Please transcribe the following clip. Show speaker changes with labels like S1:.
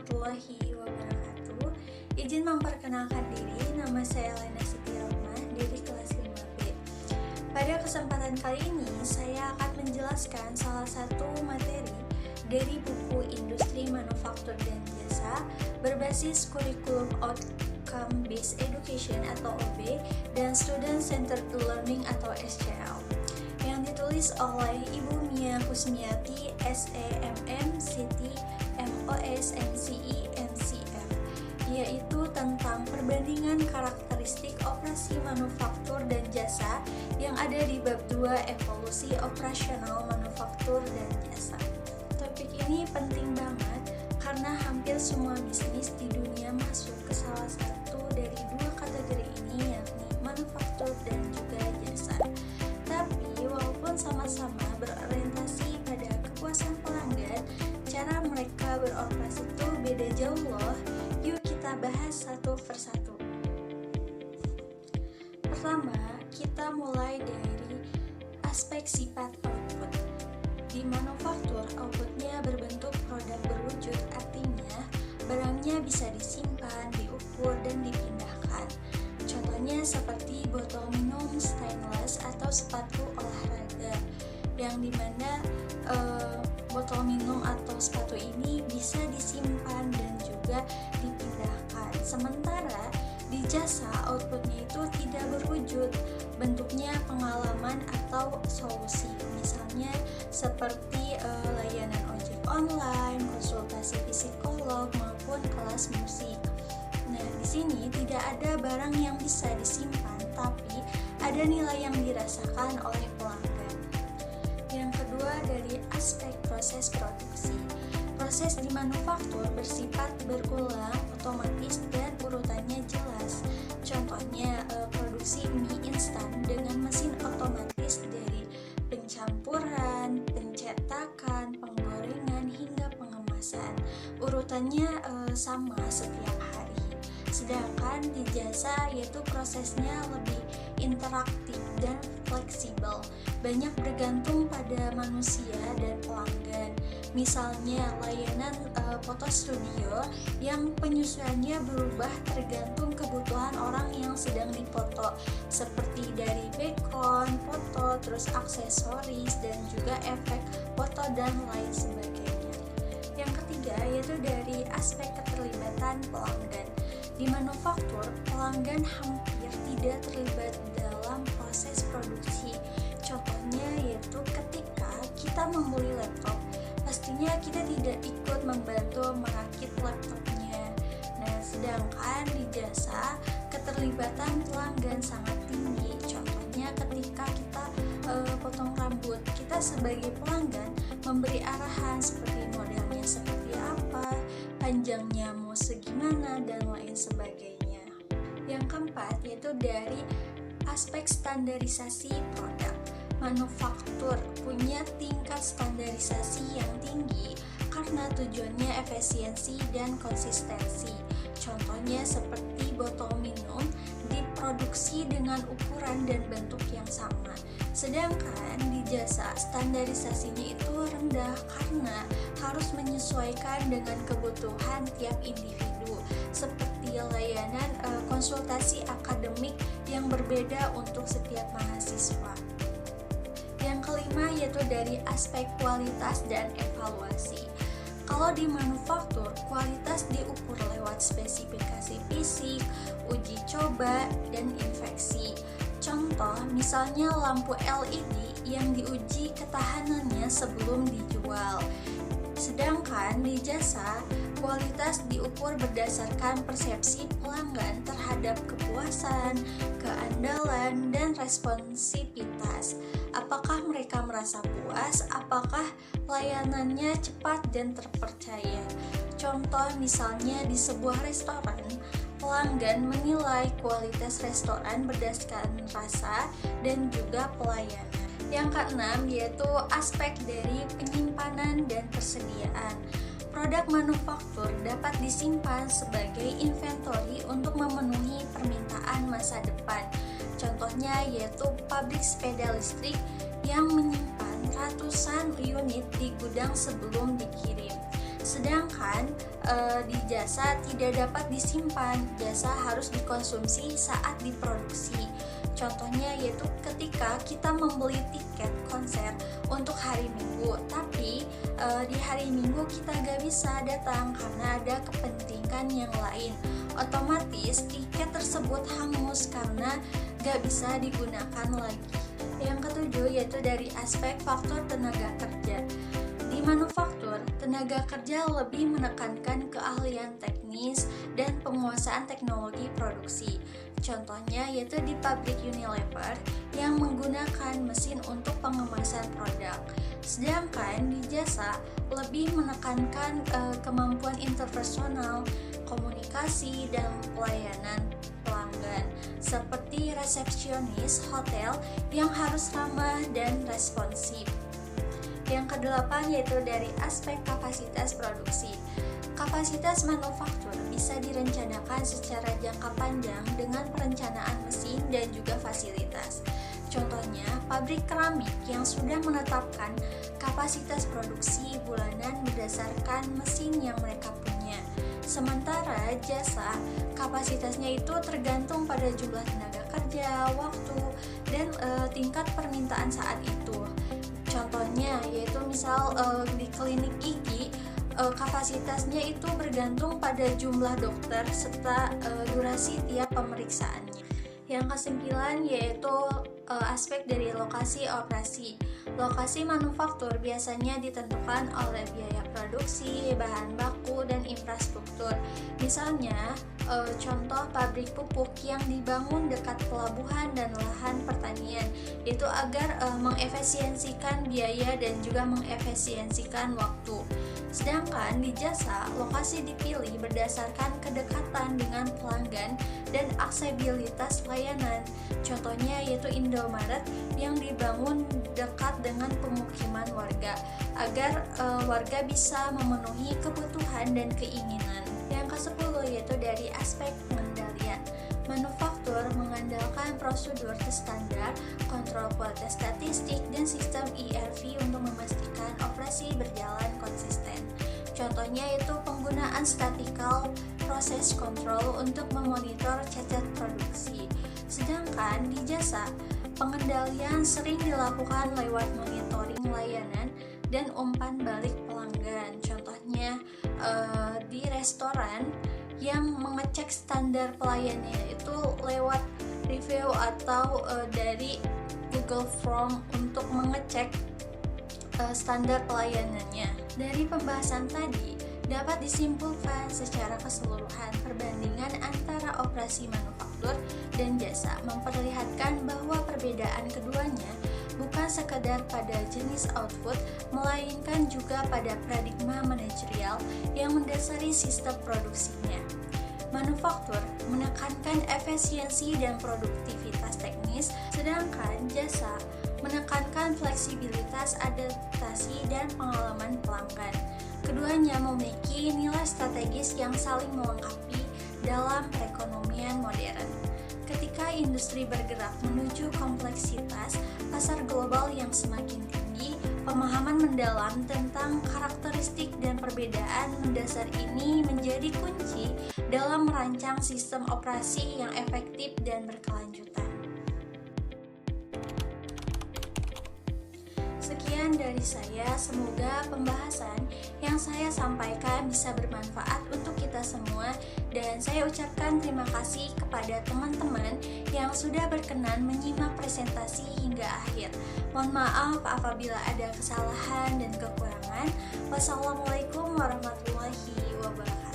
S1: warahmatullahi wabarakatuh. Izin memperkenalkan diri, nama saya Lena Sitiarma dari kelas 5B. Pada kesempatan kali ini, saya akan menjelaskan salah satu materi dari buku Industri Manufaktur dan Jasa berbasis Curriculum Outcome Based Education atau OB dan Student Centered Learning atau SCL yang ditulis oleh Ibu Mia Kusmiati, SEMM, Citi, MOS, MCI, NCF, yaitu tentang perbandingan karakteristik operasi manufaktur dan jasa yang ada di bab 2 evolusi operasional manufaktur dan jasa. Topik ini penting banget karena hampir semua bisnis di dunia masuk ke salah satu dari dua kategori ini, yakni manufaktur dan juga jasa. Tapi walaupun sama-sama berorientasi pada kepuasan pelanggan, cara mereka beroperasi itu beda jauh loh. Yuk kita bahas satu persatu. Pertama, kita mulai dari aspek sifat output. Di manufaktur, outputnya berbentuk produk berwujud, artinya barangnya bisa disimpan, diukur, dan dipindahkan. Contohnya seperti botol minum stainless atau sepatu olahraga, yang dimana botol minum atau sepatu ini bisa disimpan dan juga dipindahkan. Sementara di jasa, outputnya itu tidak berwujud, bentuknya pengalaman atau solusi, misalnya seperti layanan ojek online, konsultasi psikolog, maupun kelas musik. Nah, di sini tidak ada barang yang bisa disimpan, tapi ada nilai yang dirasakan oleh pelanggan. Yang kedua, dari aspek proses produksi. Proses di manufaktur bersifat berulang, otomatis, dan urutannya jelas. Contohnya, produksi mie instan dengan mesin otomatis dari pencampuran, pencetakan, penggorengan, hingga pengemasan. Urutannya sama setiap hari. Sedangkan di jasa, yaitu prosesnya lebih interaktif dan fleksibel, banyak bergantung pada manusia dan pelanggan. Misalnya layanan foto studio yang penyesuaiannya berubah tergantung kebutuhan orang yang sedang dipoto, seperti dari background, foto, terus aksesoris, dan juga efek foto dan lain sebagainya. Yang ketiga, yaitu dari aspek keterlibatan pelanggan. Di manufaktur, pelanggan hampir tidak terlibat dalam proses produksi. Contohnya yaitu ketika kita membeli laptop, pastinya kita tidak ikut membantu merakit laptopnya. Nah, sedangkan di jasa, keterlibatan pelanggan sangat tinggi. Contohnya ketika kita potong rambut, kita sebagai pelanggan memberi arahan seperti modelnya seperti apa, panjangnya mau segimana, dan lain sebagainya. Yang keempat, yaitu dari aspek standarisasi produk. Manufaktur punya tingkat standarisasi yang tinggi karena tujuannya efisiensi dan konsistensi. Contohnya seperti botol minum diproduksi dengan ukuran dan bentuk yang sama. Sedangkan di jasa, standarisasinya itu rendah karena harus menyesuaikan dengan kebutuhan tiap individu, seperti layanan konsultasi akademik yang berbeda untuk setiap mahasiswa. Yang kelima, yaitu dari aspek kualitas dan evaluasi. Kalau di manufaktur, kualitas diukur lewat spesifikasi fisik, uji coba, dan infeksi. Contoh, misalnya lampu LED yang diuji ketahanannya sebelum dijual. Sedangkan di jasa, kualitas diukur berdasarkan persepsi pelanggan terhadap kepuasan, keandalan, dan responsivitas. Apakah mereka merasa puas? Apakah layanannya cepat dan terpercaya? Contoh, misalnya di sebuah restoran, pelanggan menilai kualitas restoran berdasarkan rasa dan juga pelayanan. Yang keenam, yaitu aspek dari penyimpanan dan persediaan. Produk manufaktur dapat disimpan sebagai inventory untuk memenuhi permintaan masa depan. Contohnya yaitu pabrik sepeda listrik yang menyimpan ratusan unit di gudang sebelum dikirim. Sedangkan di jasa tidak dapat disimpan, jasa harus dikonsumsi saat diproduksi. Contohnya yaitu ketika kita membeli tiket konser untuk hari Minggu, tapi di hari Minggu kita gak bisa datang karena ada kepentingan yang lain. Otomatis tiket tersebut hangus karena gak bisa digunakan lagi. Yang ketujuh yaitu dari aspek faktor tenaga kerja. Di manufaktur, tenaga kerja lebih menekankan keahlian teknis dan penguasaan teknologi produksi. Contohnya yaitu di pabrik Unilever yang menggunakan mesin untuk pengemasan produk. Sedangkan di jasa lebih menekankan kemampuan interpersonal, komunikasi, dan pelayanan pelanggan seperti resepsionis hotel yang harus ramah dan responsif. Yang kedelapan yaitu dari aspek kapasitas produksi. Kapasitas manufaktur bisa direncanakan secara jangka panjang dengan perencanaan mesin dan juga fasilitas. Contohnya, pabrik keramik yang sudah menetapkan kapasitas produksi bulanan berdasarkan mesin yang mereka punya. Sementara jasa, kapasitasnya itu tergantung pada jumlah tenaga kerja, waktu, dan tingkat permintaan saat itu. Contohnya yaitu misal di klinik gigi, kapasitasnya itu bergantung pada jumlah dokter serta durasi tiap pemeriksaannya. Yang kesembilan yaitu aspek dari lokasi operasi. Lokasi manufaktur biasanya ditentukan oleh biaya produksi, bahan baku, dan infrastruktur. Misalnya, contoh pabrik pupuk yang dibangun dekat pelabuhan dan lahan pertanian, itu agar mengefisiensikan biaya dan juga mengefisiensikan waktu. Sedangkan di jasa, lokasi dipilih berdasarkan kedekatan dengan pelanggan dan aksesibilitas layanan. Contohnya yaitu Indomaret yang dibangun dekat dengan pemukiman warga agar warga bisa memenuhi kebutuhan dan keinginan. Yang ke-10 yaitu dari aspek pengendalian. Manufaktur mengandalkan prosedur terstandar, kontrol kualitas statistik, dan sistem ERP untuk memastikan operasi berjalan konsisten. Contohnya yaitu penggunaan statistical process control untuk memonitor cacat produksi. Sedangkan di jasa, pengendalian sering dilakukan lewat monitoring layanan dan umpan balik pelanggan. Contohnya di restoran yang mengecek standar pelayanannya itu lewat review atau dari Google Form untuk mengecek standar pelayanannya. Dari pembahasan tadi dapat disimpulkan secara keseluruhan perbandingan antara operasi manufaktur dan jasa memperlihatkan bahwa perbedaan keduanya bukan sekadar pada jenis output, melainkan juga pada paradigma manajerial yang mendasari sistem produksinya. Manufaktur menekankan efisiensi dan produktivitas teknis, sedangkan jasa menekankan fleksibilitas, adaptasi, dan pengalaman pelanggan. Keduanya memiliki nilai strategis yang saling melengkapi dalam perekonomian modern. Ketika industri bergerak menuju kompleksitas pasar global yang semakin tinggi, pemahaman mendalam tentang karakteristik dan perbedaan mendasar ini menjadi kunci dalam merancang sistem operasi yang efektif dan berkelanjutan. Sekian dari saya, semoga pembahasan yang saya sampaikan bisa bermanfaat untuk kita semua, dan saya ucapkan terima kasih kepada teman-teman yang sudah berkenan menyimak presentasi hingga akhir. Mohon maaf apabila ada kesalahan dan kekurangan. Wassalamualaikum warahmatullahi wabarakatuh.